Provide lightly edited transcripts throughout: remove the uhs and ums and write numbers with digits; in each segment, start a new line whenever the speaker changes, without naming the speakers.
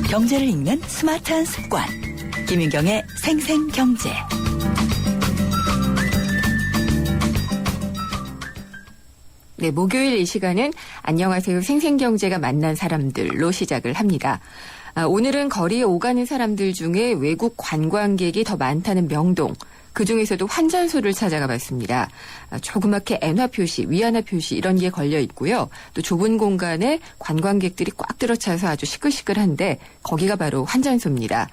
경제를 읽는 스마트한 습관. 김윤경의 생생경제.
네, 목요일 이 시간은 안녕하세요. 생생경제가 만난 사람들로 시작을 합니다. 오늘은 거리에 오가는 사람들 중에 외국 관광객이 더 많다는 명동, 그중에서도 환전소를 찾아가 봤습니다. 조그맣게 엔화 표시, 위안화 표시 이런 게 걸려 있고요. 또 좁은 공간에 관광객들이 꽉 들어차서 아주 시끌시끌한데 거기가 바로 환전소입니다.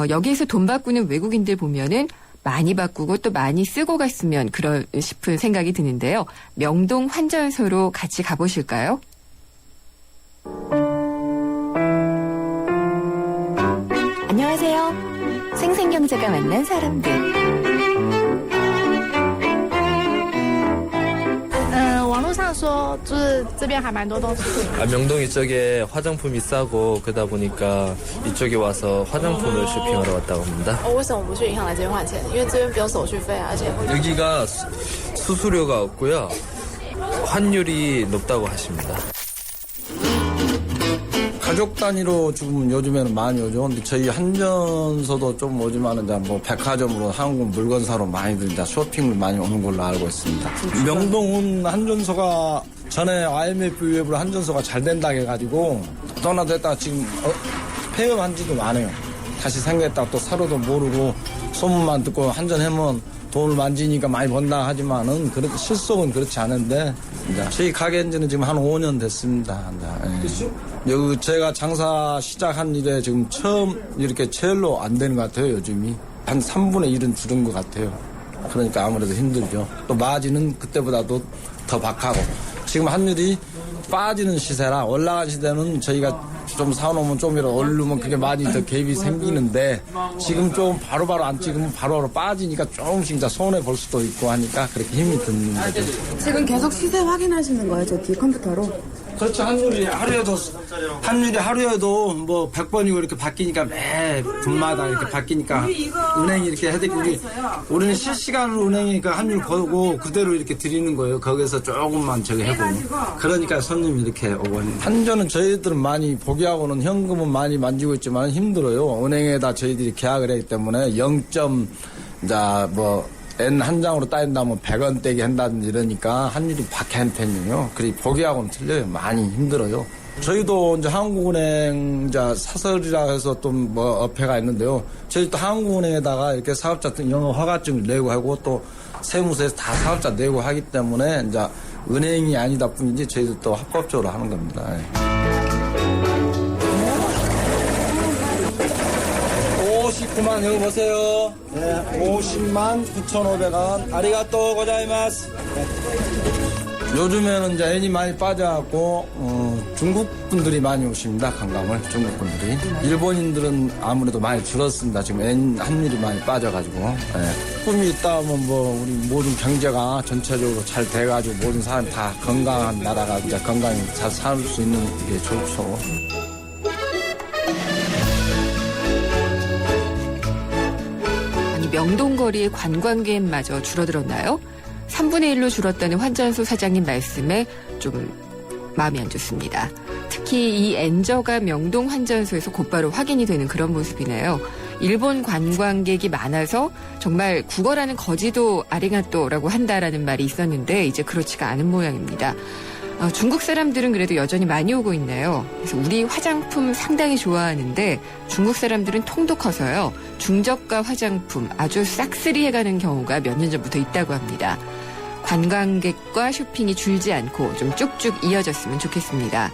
여기에서 돈 바꾸는 외국인들 보면은 많이 바꾸고 또 많이 쓰고 갔으면 그런 싶은 생각이 드는데요. 명동 환전소로 같이 가보실까요? 안녕하세요. 생생경제가 만난 사람들.
网络上说就是这边还蛮多东西。
명동 이쪽에 화장품이 싸고 그러다 보니까 이쪽에 와서 화장품을 쇼핑하러 왔다고 합니다.
为什么不去银行来这边换钱？因为这边不用手续费啊，而且
여기가 수수료가 없고요. 환율이 높다고 하십니다.
가족 단위로 지금 요즘에는 많이 오죠. 근데 저희 한전서도 좀 오지만은 이제 뭐 백화점으로 한국 물건 사러 많이들 이제 쇼핑을 많이 오는 걸로 알고 있습니다. 명동은 한전소가 전에 IMF 이후로 한전소가 잘 된다 해가지고 떠나됐다가 지금 폐업한 지도 많아요. 다시 생겼다 또 사료도 모르고 소문만 듣고 한전하면 돈을 만지니까 많이 번다 하지만은 그렇게 실속은 그렇지 않은데 이제 저희 가게인지는 지금 한 5년 됐습니다. 이제. 여기 제가 장사 시작한 일에 지금 처음 이렇게 제일로 안 되는 것 같아요. 요즘이 한 3분의 1은 줄은 것 같아요. 그러니까 아무래도 힘들죠. 또 마진은 그때보다도 더 박하고 지금 환율이 빠지는 시세라 올라간 시대는 저희가 좀 사놓으면 좀이라도 오르면 그게 많이 더 갭이 생기는데 지금 좀 바로바로 안 찍으면 바로바로 빠지니까 조금씩 이제 손해 볼 수도 있고 하니까 그렇게 힘이 드는 거죠.
지금 계속 시세 확인하시는 거예요? 저 뒤에 컴퓨터로?
그렇죠. 환율이 하루에도 뭐 100번이고 이렇게 바뀌니까 매 분마다 이렇게 바뀌니까 은행이 이렇게 해야 되고 우리는 실시간으로 은행이니까 환율 보고 그대로 이렇게 드리는 거예요. 거기서 조금만 저기 해보고. 그러니까 손님이 이렇게 오고. 한전은 저희들은 많이 포기하고는 현금은 많이 만지고 있지만 힘들어요. 은행에다 저희들이 계약을 했기 때문에 0점 이제 뭐 N 한 장으로 따진다면 100원 떼기 한다든지 이러니까 환율이 박해한 편이에요. 그리고 보기하고는 틀려요. 많이 힘들어요. 저희도 이제 한국은행 이제 사설이라 해서 또 뭐 어폐가 있는데요. 저희도 한국은행에다가 이렇게 사업자 영업 허가증을 내고 하고 또 세무서에서 다 사업자 내고 하기 때문에 이제 은행이 아니다 뿐이지 저희도 또 합법적으로 하는 겁니다. 59만 여기 보세요. 네, 50만 9,500원. 아리가또 고자이마스. 요즘에는 이제 N이 많이 빠져갖고 중국 분들이 많이 오십니다. 관광을 중국 분들이. 일본인들은 아무래도 많이 줄었습니다. 지금 N 환율이 많이 빠져가지고. 네. 꿈이 있다면 뭐 우리 모든 경제가 전체적으로 잘 돼가지고 모든 사람이 다 건강한 나라가 이제 건강히 잘 살 수 있는 게 좋죠.
명동거리의 관광객마저 줄어들었나요? 3분의 1로 줄었다는 환전소 사장님 말씀에 좀 마음이 안 좋습니다. 특히 이 엔저가 명동 환전소에서 곧바로 확인이 되는 그런 모습이네요. 일본 관광객이 많아서 정말 국어라는 거지도 아리가또라고 한다라는 말이 있었는데 이제 그렇지가 않은 모양입니다. 중국 사람들은 그래도 여전히 많이 오고 있네요. 그래서 우리 화장품 상당히 좋아하는데 중국 사람들은 통도 커서요. 중저가 화장품 아주 싹쓸이해가는 경우가 몇 년 전부터 있다고 합니다. 관광객과 쇼핑이 줄지 않고 좀 쭉쭉 이어졌으면 좋겠습니다.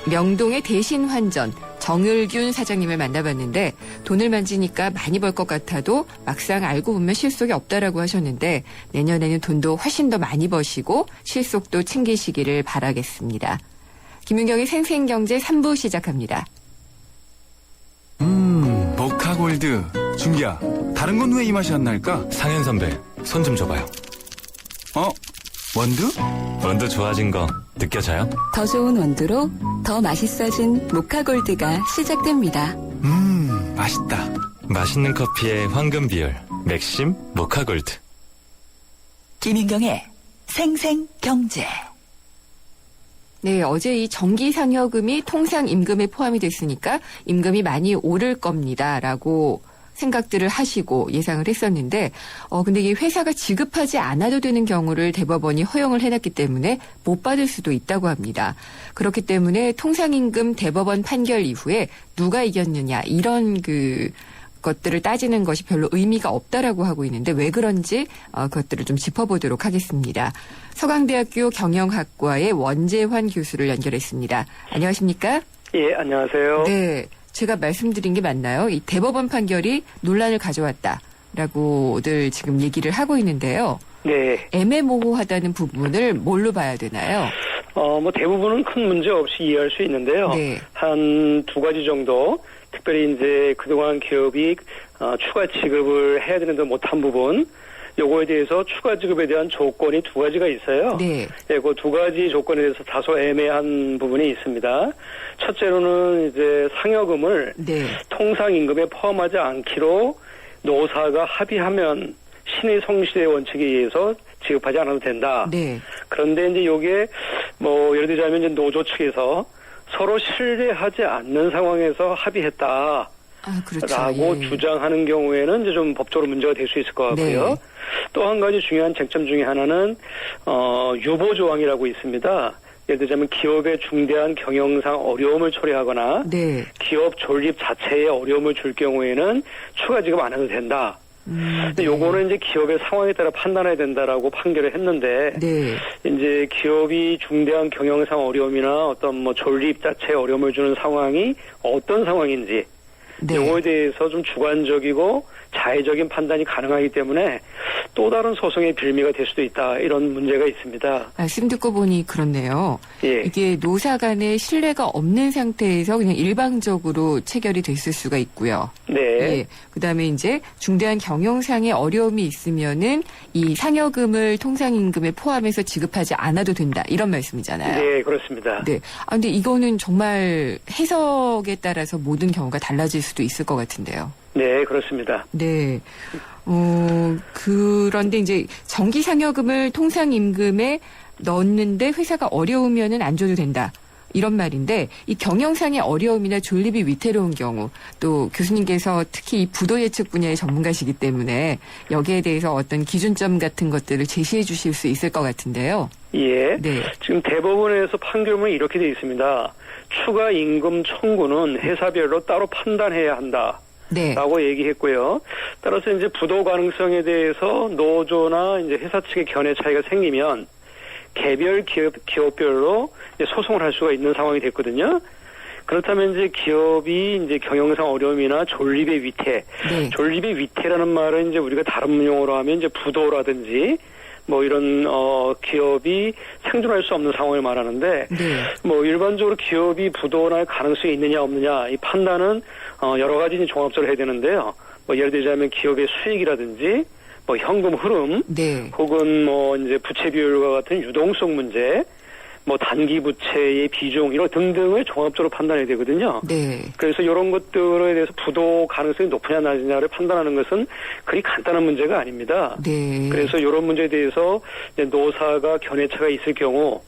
명동의 대신 환전 정을균 사장님을 만나봤는데 돈을 만지니까 많이 벌 것 같아도 막상 알고 보면 실속이 없다라고 하셨는데 내년에는 돈도 훨씬 더 많이 버시고 실속도 챙기시기를 바라겠습니다. 김윤경의 생생경제 3부 시작합니다.
모카골드. 준기야, 다른 건 왜 이 맛이 안 날까?
상현 선배, 손 좀 줘봐요.
원두?
원두 좋아진 거 느껴져요?
더 좋은 원두로 더 맛있어진 모카골드가 시작됩니다.
맛있다.
맛있는 커피의 황금 비율, 맥심 모카골드.
김윤경의 생생경제.
네, 어제 이 정기상여금이 통상임금에 포함이 됐으니까 임금이 많이 오를 겁니다라고 생각들을 하시고 예상을 했었는데, 근데 이게 회사가 지급하지 않아도 되는 경우를 대법원이 허용을 해놨기 때문에 못 받을 수도 있다고 합니다. 그렇기 때문에 통상임금 대법원 판결 이후에 누가 이겼느냐 이런 것들을 따지는 것이 별로 의미가 없다라고 하고 있는데 왜 그런지 그것들을 좀 짚어보도록 하겠습니다. 서강대학교 경영학과의 원재환 교수를 연결했습니다. 안녕하십니까?
예, 안녕하세요.
네, 제가 말씀드린 게 맞나요? 이 대법원 판결이 논란을 가져왔다라고들 지금 얘기를 하고 있는데요.
네.
애매모호하다는 부분을 뭘로 봐야 되나요?
대부분은 큰 문제 없이 이해할 수 있는데요.
네.
한 두 가지 정도, 특별히 이제 그동안 기업이 추가 지급을 해야 되는데 못한 부분, 요거에 대해서 추가 지급에 대한 조건이 두 가지가 있어요.
네.
예, 그 두 가지 조건에 대해서 다소 애매한 부분이 있습니다. 첫째로는 이제 상여금을
네.
통상임금에 포함하지 않기로 노사가 합의하면 신의 성실의 원칙에 의해서 지급하지 않아도 된다.
네.
그런데 이제 요게 예를 들자면 이제 노조 측에서 서로 신뢰하지 않는 상황에서 합의했다.
그렇죠.
라고
예.
주장하는 경우에는 이제 좀 법적으로 문제가 될 수 있을 것 같고요.
네.
또 한 가지 중요한 쟁점 중에 하나는 유보 조항이라고 있습니다. 예를 들자면 기업의 중대한 경영상 어려움을 초래하거나
네.
기업 존립 자체에 어려움을 줄 경우에는 추가 지급 안 해도 된다. 근데
네.
요거는 이제 기업의 상황에 따라 판단해야 된다라고 판결을 했는데,
네.
이제 기업이 중대한 경영상 어려움이나 어떤 존립 자체에 어려움을 주는 상황이 어떤 상황인지,
네.
요거에 대해서 좀 주관적이고 자의적인 판단이 가능하기 때문에 또 다른 소송의 빌미가 될 수도 있다. 이런 문제가 있습니다.
말씀 듣고 보니 그렇네요.
예.
이게 노사 간의 신뢰가 없는 상태에서 그냥 일방적으로 체결이 됐을 수가 있고요.
네.
예. 그다음에 이제 중대한 경영상의 어려움이 있으면은 이 상여금을 통상임금에 포함해서 지급하지 않아도 된다. 이런 말씀이잖아요.
네, 그렇습니다.
네. 근데 이거는 정말 해석에 따라서 모든 경우가 달라질 수도 있을 것 같은데요.
네, 그렇습니다.
네. 그런데 이제 정기상여금을 통상임금에 넣었는데 회사가 어려우면은 안 줘도 된다. 이런 말인데 이 경영상의 어려움이나 존립이 위태로운 경우 또 교수님께서 특히 이 부도 예측 분야의 전문가시기 때문에 여기에 대해서 어떤 기준점 같은 것들을 제시해 주실 수 있을 것 같은데요.
예.
네.
지금 대법원에서 판결문이 이렇게 되어 있습니다. 추가 임금 청구는 회사별로 따로 판단해야 한다.
네.
라고 얘기했고요. 따라서 이제 부도 가능성에 대해서 노조나 이제 회사 측의 견해 차이가 생기면 개별 기업별로 이제 소송을 할 수가 있는 상황이 됐거든요. 그렇다면 이제 기업이 이제 경영상 어려움이나 존립의 위태,
네.
존립의 위태라는 말은 이제 우리가 다른 용어로 하면 이제 부도라든지 이런 기업이 생존할 수 없는 상황을 말하는데
네.
일반적으로 기업이 부도날 가능성이 있느냐 없느냐 이 판단은 여러 가지 종합적으로 해야 되는데요. 예를 들자면 기업의 수익이라든지 현금 흐름,
네.
혹은 이제 부채 비율과 같은 유동성 문제, 단기 부채의 비중 이런 등등을 종합적으로 판단해야 되거든요.
네.
그래서 이런 것들에 대해서 부도 가능성이 높으냐 낮으냐를 판단하는 것은 그리 간단한 문제가 아닙니다.
네.
그래서 이런 문제에 대해서 이제 노사가 견해차가 있을 경우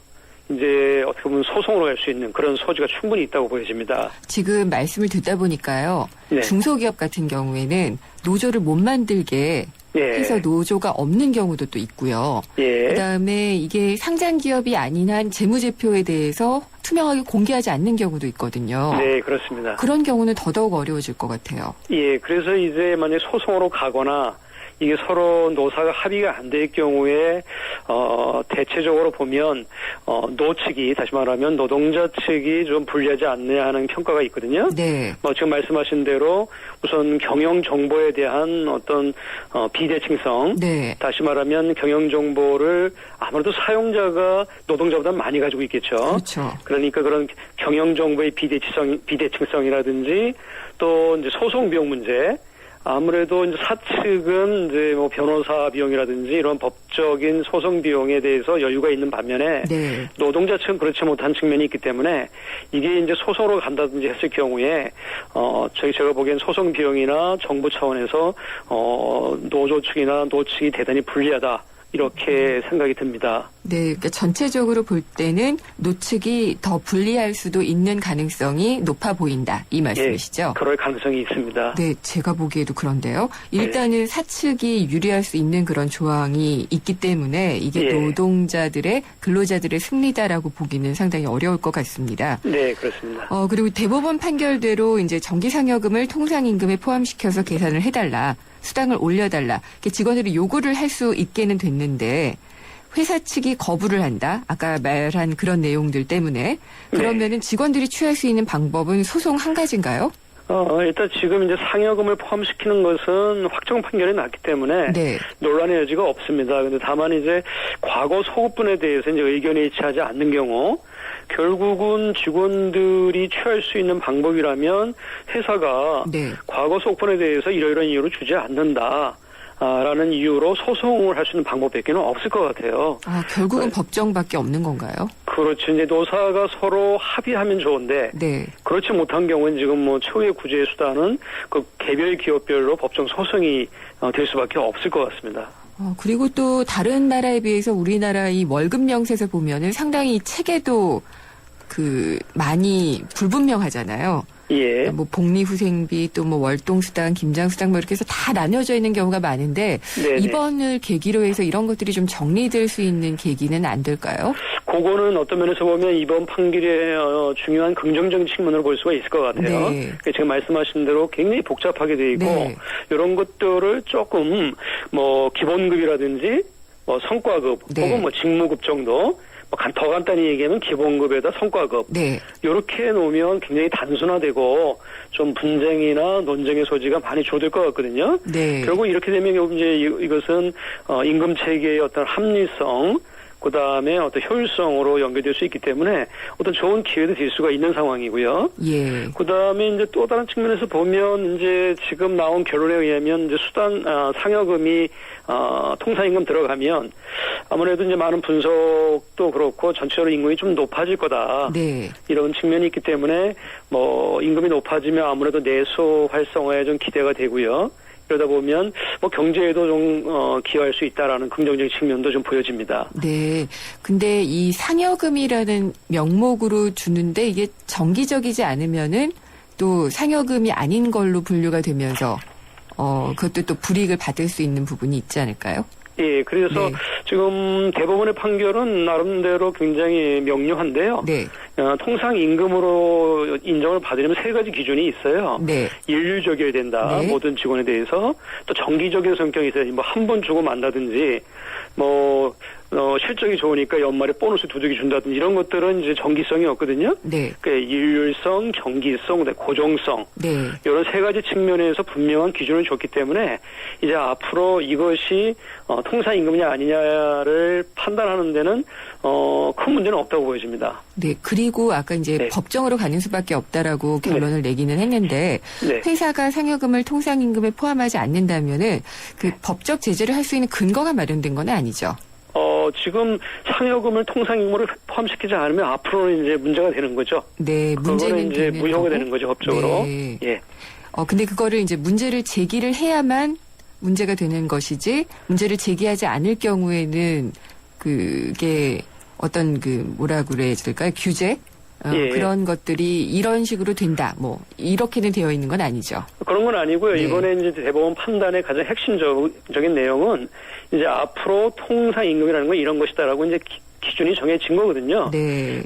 이제 어떻게 보면 소송으로 갈 수 있는 그런 소지가 충분히 있다고 보여집니다.
지금 말씀을 듣다 보니까요.
네.
중소기업 같은 경우에는 노조를 못 만들게
예.
해서 노조가 없는 경우도 또 있고요.
예.
그다음에 이게 상장 기업이 아닌 한 재무제표에 대해서 투명하게 공개하지 않는 경우도 있거든요.
네, 그렇습니다.
그런 경우는 더더욱 어려워질 것 같아요.
예, 그래서 이제 만약 소송으로 가거나 이게 서로 노사가 합의가 안 될 경우에 대체적으로 보면 노측이 다시 말하면 노동자 측이 좀 불리하지 않느냐 하는 평가가 있거든요.
네.
지금 말씀하신 대로 우선 경영 정보에 대한 어떤 비대칭성,
네.
다시 말하면 경영 정보를 아무래도 사용자가 노동자보다 많이 가지고 있겠죠.
그렇죠.
그러니까 그런 경영 정보의 비대칭성이라든지 또 이제 소송 비용 문제. 아무래도 이제 사측은 이제 변호사 비용이라든지 이런 법적인 소송 비용에 대해서 여유가 있는 반면에
네.
노동자 측은 그렇지 못한 측면이 있기 때문에 이게 이제 소송으로 간다든지 했을 경우에 제가 보기엔 소송 비용이나 정부 차원에서 노조 측이나 노측이 대단히 불리하다. 이렇게 생각이 듭니다.
네, 그러니까 전체적으로 볼 때는 노측이 더 불리할 수도 있는 가능성이 높아 보인다. 이 말씀이시죠?
그럴 가능성이 있습니다.
네, 제가 보기에도 그런데요. 일단은 사측이 유리할 수 있는 그런 조항이 있기 때문에 이게 노동자들의 근로자들의 승리다라고 보기는 상당히 어려울 것 같습니다.
네, 그렇습니다.
그리고 대법원 판결대로 이제 정기상여금을 통상임금에 포함시켜서 계산을 해달라. 수당을 올려달라. 이렇게 직원들이 요구를 할 수 있게는 됐는데 회사 측이 거부를 한다. 아까 말한 그런 내용들 때문에. 그러면은 직원들이 취할 수 있는 방법은 소송 한 가지인가요?
일단 지금 이제 상여금을 포함시키는 것은 확정 판결이 났기 때문에 논란의 여지가 없습니다. 근데 다만 이제 과거 소급분에 대해서 이제 의견이 일치하지 않는 경우 결국은 직원들이 취할 수 있는 방법이라면 회사가 과거 소급분에 대해서 이러이러한 이유로 주지 않는다. 라는 이유로 소송을 할 수 있는 방법밖에 없을 것 같아요.
결국은 법정밖에 없는 건가요?
그렇죠. 이제 노사가 서로 합의하면 좋은데 그렇지 못한 경우는 지금 뭐 최후의 구제 수단은 그 개별 기업별로 법정 소송이 될 수밖에 없을 것 같습니다.
그리고 또 다른 나라에 비해서 우리나라 이 월급 명세서 보면은 상당히 체계도 많이 불분명하잖아요. 뭐 복리후생비 또 뭐 월동수당, 김장수당 뭐 이렇게 해서 다 나뉘어져 있는 경우가 많은데 이번을 계기로 해서 이런 것들이 좀 정리될 수 있는 계기는 안 될까요?
그거는 어떤 면에서 보면 이번 판결의 중요한 긍정적인 측면으로 볼 수가 있을 것 같아요. 제가 말씀하신 대로 굉장히 복잡하게 돼 있고 이런 것들을 조금 뭐 기본급이라든지 뭐 성과급 혹은 뭐 직무급 정도 더 간단히 얘기하면 기본급에다 성과급 이렇게 놓으면 굉장히 단순화되고 좀 분쟁이나 논쟁의 소지가 많이 줄어들 것 같거든요. 결국 이렇게 되면 이제 이것은 임금 체계의 어떤 합리성 그다음에 어떤 효율성으로 연결될 수 있기 때문에 어떤 좋은 기회도 될 수가 있는 상황이고요. 그다음에 이제 또 다른 측면에서 보면 이제 지금 나온 결론에 의하면 이제 상여금이 통상임금 들어가면 아무래도 이제 많은 분석도 그렇고 전체적으로 임금이 좀 높아질 거다. 이런 측면이 있기 때문에 뭐 임금이 높아지면 아무래도 내수 활성화에 좀 기대가 되고요. 그러다 보면 뭐 경제에도 좀 기여할 수 있다라는 긍정적인 측면도 좀 보여집니다.
근데 이 상여금이라는 명목으로 주는데 이게 정기적이지 않으면은 또 상여금이 아닌 걸로 분류가 되면서 그것도 또 불이익을 받을 수 있는 부분이 있지 않을까요?
그래서 지금 대법원의 판결은 나름대로 굉장히 명료한데요. 통상 임금으로 인정을 받으려면 세 가지 기준이 있어요. 일률적이어야 된다. 모든 직원에 대해서. 또 정기적인 성격이 있어야 뭐 한 번 주고 만다든지 뭐 실적이 좋으니까 연말에 보너스 두둑이 준다든지 이런 것들은 이제 정기성이 없거든요. 그러니까 일률성, 정기성, 고정성 이런 세 가지 측면에서 분명한 기준을 줬기 때문에 이제 앞으로 이것이 통상 임금이냐 아니냐를 판단하는 데는 큰 문제는 없다고 보여집니다.
그리고 아까 이제 법정으로 가는 수밖에 없다라고 결론을 내기는 했는데 회사가 상여금을 통상 임금에 포함하지 않는다면은 그 법적 제재를 할 수 있는 근거가 마련된 건 아니죠.
지금 상여금을 통상임금으로 포함시키지 않으면 앞으로는 이제 문제가 되는 거죠.
문제는
이제 무효가 되는 거죠, 법적으로.
근데 그거를 이제 문제를 제기를 해야만 문제가 되는 것이지 문제를 제기하지 않을 경우에는 그게 어떤 뭐라고 그래야 될까요? 규제? 그런 것들이 이런 식으로 된다. 뭐 이렇게는 되어 있는 건 아니죠.
그런 건 아니고요. 이번에 이제 대법원 판단의 가장 핵심적인 내용은 이제 앞으로 통상 임금이라는 건 이런 것이다라고 이제 기준이 정해진 거거든요.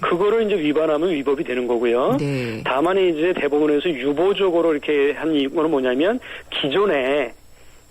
그거를 이제 위반하면 위법이 되는 거고요. 다만 이제 대법원에서 유보적으로 이렇게 한 이유는 뭐냐면 기존에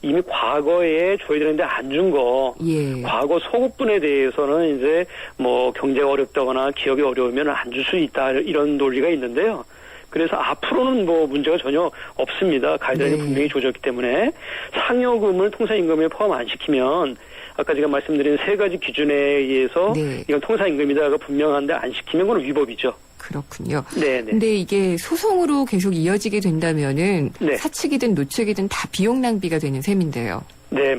이미 과거에 줘야 되는데 안 준 거, 과거 소급분에 대해서는 이제 뭐 경제가 어렵다거나 기업이 어려우면 안 줄 수 있다 이런 논리가 있는데요. 그래서 앞으로는 뭐 문제가 전혀 없습니다. 가이드라인이 분명히 조졌기 때문에 상여금을 통상임금에 포함 안 시키면 아까 제가 말씀드린 세 가지 기준에 의해서 이건 통상임금이다가 분명한데 안 시키면 그건 위법이죠.
그렇군요. 근데 이게 소송으로 계속 이어지게 된다면은 사측이든 노측이든 다 비용 낭비가 되는 셈인데요.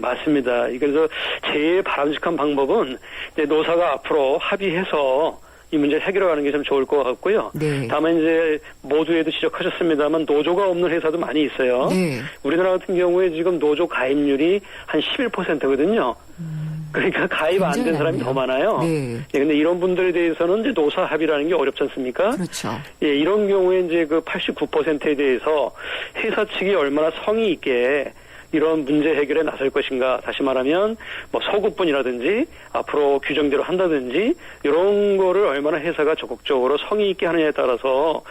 맞습니다. 그래서 제일 바람직한 방법은 이제 노사가 앞으로 합의해서 이 문제를 해결하는 게 좀 좋을 것 같고요. 다만 이제 모두에도 지적하셨습니다만 노조가 없는 회사도 많이 있어요. 우리나라 같은 경우에 지금 노조 가입률이 한 11%거든요. 그러니까 가입 안 된 사람이 더 많아요.
네.
예, 근데 이런 분들에 대해서는 이제 노사 합의라는 게 어렵지 않습니까?
그렇죠.
예, 이런 경우에 이제 그 89%에 대해서 회사 측이 얼마나 성의 있게 이런 문제 해결에 나설 것인가. 다시 말하면 뭐 소급분이라든지 앞으로 규정대로 한다든지 이런 거를 얼마나 회사가 적극적으로 성의 있게 하느냐에 따라서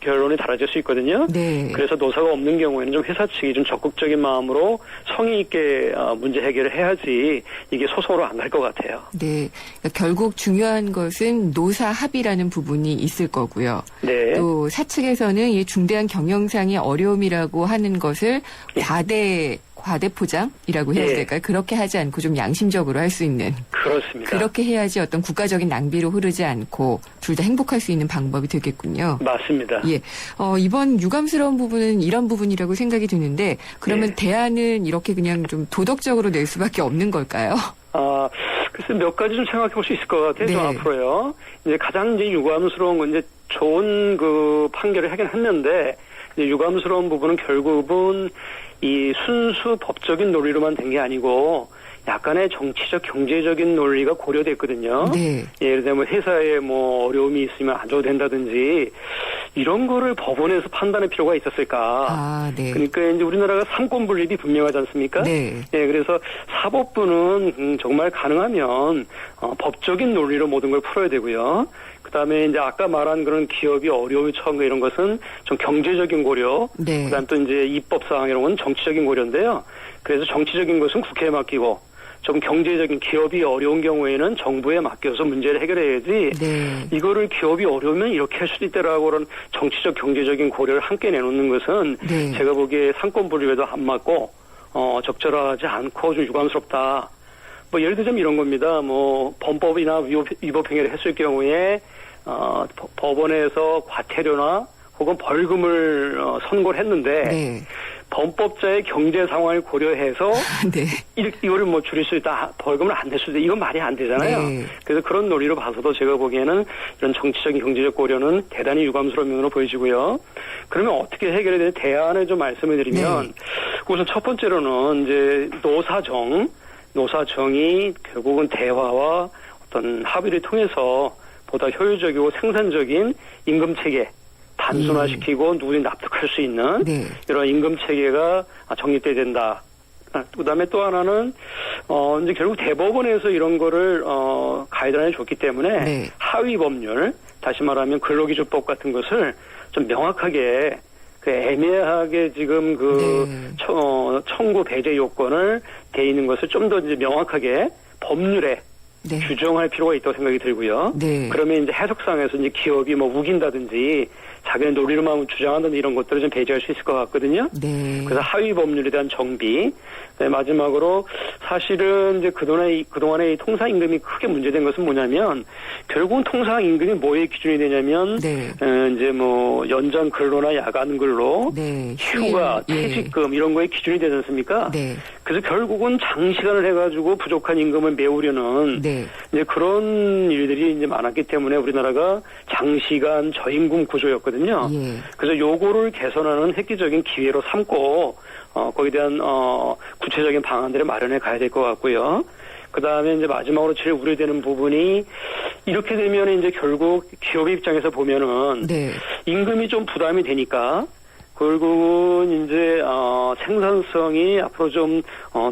결론이 달라질 수 있거든요.
네.
그래서 노사가 없는 경우에는 좀 회사 측이 좀 적극적인 마음으로 성의 있게 문제 해결을 해야지 이게 소송으로 안 갈 것 같아요.
네. 그러니까 결국 중요한 것은 노사 합의라는 부분이 있을 거고요.
네.
또 사측에서는 이 중대한 경영상의 어려움이라고 하는 것을 과대 포장이라고 해야
예.
될까요? 그렇게 하지 않고 좀 양심적으로 할 수 있는.
그렇습니다.
그렇게 해야지 어떤 국가적인 낭비로 흐르지 않고 둘 다 행복할 수 있는 방법이 되겠군요.
맞습니다.
예. 이번 유감스러운 부분은 이런 부분이라고 생각이 드는데 그러면
예.
대안은 이렇게 그냥 좀 도덕적으로 낼 수밖에 없는 걸까요?
글쎄 몇 가지 좀 생각해 볼 수 있을 것 같아요. 좀
네.
앞으로요. 이제 가장 이제 유감스러운 건 이제 좋은 그 판결을 하긴 했는데 이제 유감스러운 부분은 결국은 이 순수 법적인 논리로만 된 게 아니고 약간의 정치적 경제적인 논리가 고려됐거든요.
네.
예를 들면 회사에 뭐 어려움이 있으면 안 줘도 된다든지 이런 거를 법원에서 판단할 필요가 있었을까.
네.
그러니까 이제 우리나라가 삼권 분립이 분명하지 않습니까?
네.
예, 그래서 사법부는 정말 가능하면 법적인 논리로 모든 걸 풀어야 되고요. 그다음에 이제 아까 말한 그런 기업이 어려움이 처한 거 이런 것은 좀 경제적인 고려.
네.
그다음 또 이제 입법 사항 이런 건 정치적인 고려인데요. 그래서 정치적인 것은 국회에 맡기고 좀 경제적인 기업이 어려운 경우에는 정부에 맡겨서 문제를 해결해야지.
네.
이거를 기업이 어려우면 이렇게 할 수도 있다라고 그런 정치적 경제적인 고려를 함께 내놓는 것은
네.
제가 보기에 상권 분립에도 안 맞고 적절하지 않고 좀 유감스럽다. 뭐 예를 들자면 이런 겁니다. 뭐 범법이나 위법 행위를 했을 경우에 법원에서 과태료나 혹은 벌금을 선고를 했는데
네.
범법자의 경제 상황을 고려해서
네.
이거를 뭐 줄일 수 있다, 벌금을 안 낼 수 있다, 이건 말이 안 되잖아요.
네.
그래서 그런 논리로 봐서도 제가 보기에는 이런 정치적인 경제적 고려는 대단히 유감스러운 면으로 보여지고요. 그러면 어떻게 해결해야 되는 대안을 좀 말씀을 드리면
네.
우선 첫 번째로는 이제 노사정이 결국은 대화와 어떤 합의를 통해서 보다 효율적이고 생산적인 임금 체계 단순화시키고 누구든지 납득할 수 있는
네.
이런 임금 체계가 정립돼야 된다. 그다음에 또 하나는 이제 결국 대법원에서 이런 거를 가이드라인을 줬기 때문에
네.
하위 법률, 다시 말하면 근로기준법 같은 것을 좀 명확하게 애매하게 지금
네.
청구 배제 요건을 돼 있는 것을 좀 더 이제 명확하게 법률에
네.
규정할 필요가 있다고 생각이 들고요.
네.
그러면 이제 해석상에서 이제 기업이 뭐 우긴다든지 자기네 논리로만 주장한다든지 이런 것들을 좀 배제할 수 있을 것 같거든요.
네.
그래서 하위 법률에 대한 정비. 네, 마지막으로 사실은 이제 그동안의 이 통상 임금이 크게 문제된 것은 뭐냐면 결국은 통상 임금이 뭐의 기준이 되냐면
네.
이제 뭐 연장 근로나 야간 근로,
네.
휴가,
예.
퇴직금 이런 거의 기준이 되지 않습니까?
네.
그래서 결국은 장시간을 해가지고 부족한 임금을 메우려는
네.
이제 그런 일들이 이제 많았기 때문에 우리나라가 장시간 저임금 구조였거든요.
예.
그래서 요거를 개선하는 획기적인 기회로 삼고 거기에 대한 구체적인 방안들을 마련해 가야 될 것 같고요. 그 다음에 이제 마지막으로 제일 우려되는 부분이 이렇게 되면 이제 결국 기업의 입장에서 보면은
네.
임금이 좀 부담이 되니까 결국은 이제 생산성이 앞으로 좀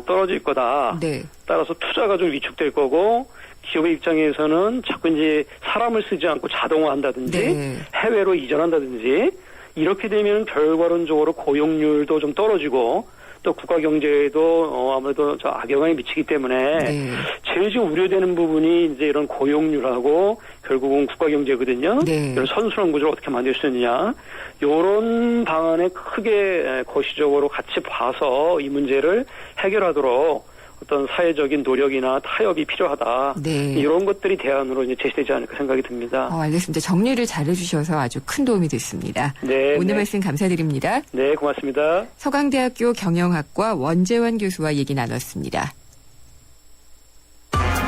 떨어질 거다.
네.
따라서 투자가 좀 위축될 거고 기업의 입장에서는 자꾸 이제 사람을 쓰지 않고 자동화한다든지
네.
해외로 이전한다든지 이렇게 되면 결과론적으로 고용률도 좀 떨어지고 또 국가 경제에도 아무래도 저 악영향이 미치기 때문에
네.
제일 지금 우려되는 부분이 이제 이런 고용률하고 결국은 국가 경제거든요.
네.
이런 선순환 구조를 어떻게 만들 수 있느냐. 이런 방안에 크게 거시적으로 같이 봐서 이 문제를 해결하도록 어떤 사회적인 노력이나 타협이 필요하다.
네.
이런 것들이 대안으로 이제 제시되지 않을까 생각이 듭니다.
알겠습니다. 정리를 잘 해주셔서 아주 큰 도움이 됐습니다.
네.
오늘
네.
말씀 감사드립니다.
네, 고맙습니다.
서강대학교 경영학과 원재환 교수와 얘기 나눴습니다.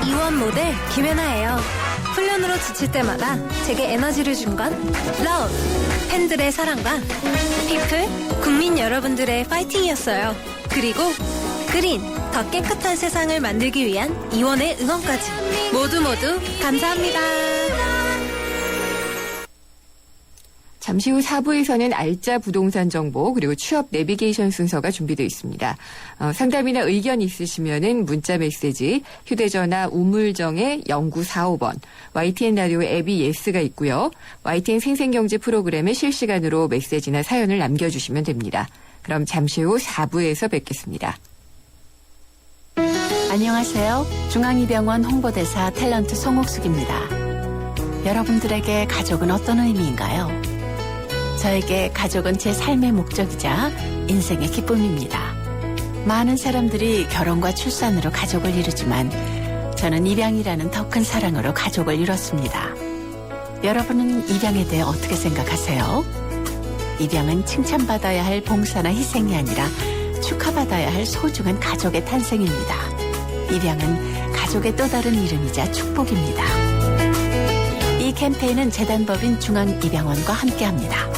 이원 모델 김연아예요. 훈련으로 지칠 때마다 제게 에너지를 준 건 러브, 팬들의 사랑과 피플, 국민 여러분들의 파이팅이었어요. 그리고 그린, 더 깨끗한 세상을 만들기 위한 이원의 응원까지. 모두 감사합니다.
잠시 후 4부에서는 알짜 부동산 정보 그리고 취업 내비게이션 순서가 준비되어 있습니다. 상담이나 의견 있으시면은 문자 메시지 휴대전화 우물정의 0945번 YTN 라디오 앱이 예스가 있고요. YTN 생생경제 프로그램에 실시간으로 메시지나 사연을 남겨주시면 됩니다. 그럼 잠시 후 4부에서 뵙겠습니다.
안녕하세요. 중앙이병원 홍보대사 탤런트 송옥숙입니다. 여러분들에게 가족은 어떤 의미인가요? 저에게 가족은 제 삶의 목적이자 인생의 기쁨입니다. 많은 사람들이 결혼과 출산으로 가족을 이루지만 저는 입양이라는 더 큰 사랑으로 가족을 이뤘습니다. 여러분은 입양에 대해 어떻게 생각하세요? 입양은 칭찬받아야 할 봉사나 희생이 아니라 축하받아야 할 소중한 가족의 탄생입니다. 입양은 가족의 또 다른 이름이자 축복입니다. 이 캠페인은 재단법인 중앙입양원과 함께합니다.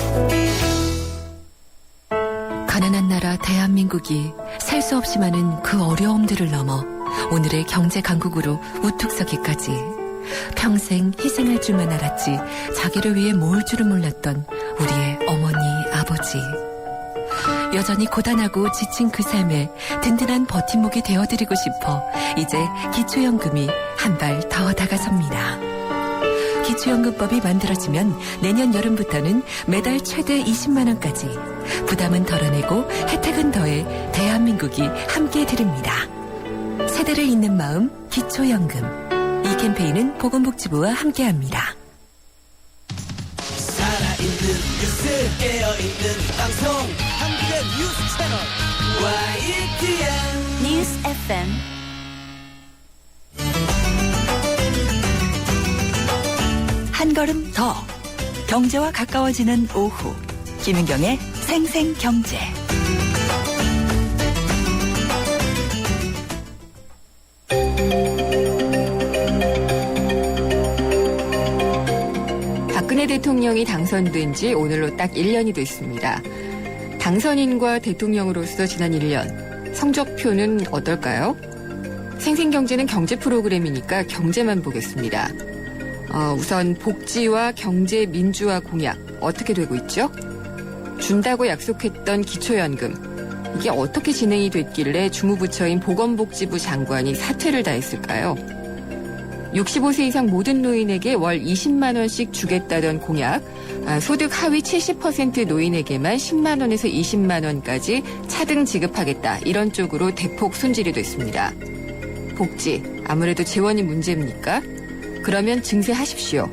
가난한 나라 대한민국이 셀 수 없이 많은 그 어려움들을 넘어 오늘의 경제 강국으로 우뚝 서기까지 평생 희생할 줄만 알았지 자기를 위해 모을 줄은 몰랐던 우리의 어머니, 아버지. 여전히 고단하고 지친 그 삶에 든든한 버팀목이 되어드리고 싶어 이제 기초연금이 한 발 더 다가섭니다. 기초연금법이 만들어지면 내년 여름부터는 매달 최대 20만 원까지 부담은 덜어내고 혜택은 더해 대한민국이 함께 드립니다. 세대를 잇는 마음 기초연금. 이 캠페인은 보건복지부와 함께합니다.
살아있는 뉴스 깨어있는 방송 한국의 뉴스 채널 YTN
뉴스 FM
한 걸음 더 경제와 가까워지는 오후 김윤경의 생생경제.
박근혜 대통령이 당선된 지 오늘로 딱 1년이 됐습니다. 당선인과 대통령으로서 지난 1년 성적표는 어떨까요? 생생경제는 경제 프로그램이니까 경제만 보겠습니다. 우선 복지와 경제 민주화 공약 어떻게 되고 있죠? 준다고 약속했던 기초연금 이게 어떻게 진행이 됐길래 주무부처인 보건복지부 장관이 사퇴를 다했을까요? 65세 이상 모든 노인에게 월 20만 원씩 주겠다던 공약, 소득 하위 70% 노인에게만 10만 원에서 20만 원까지 차등 지급하겠다 이런 쪽으로 대폭 손질이 됐습니다. 복지, 아무래도 재원이 문제입니까? 그러면 증세하십시오.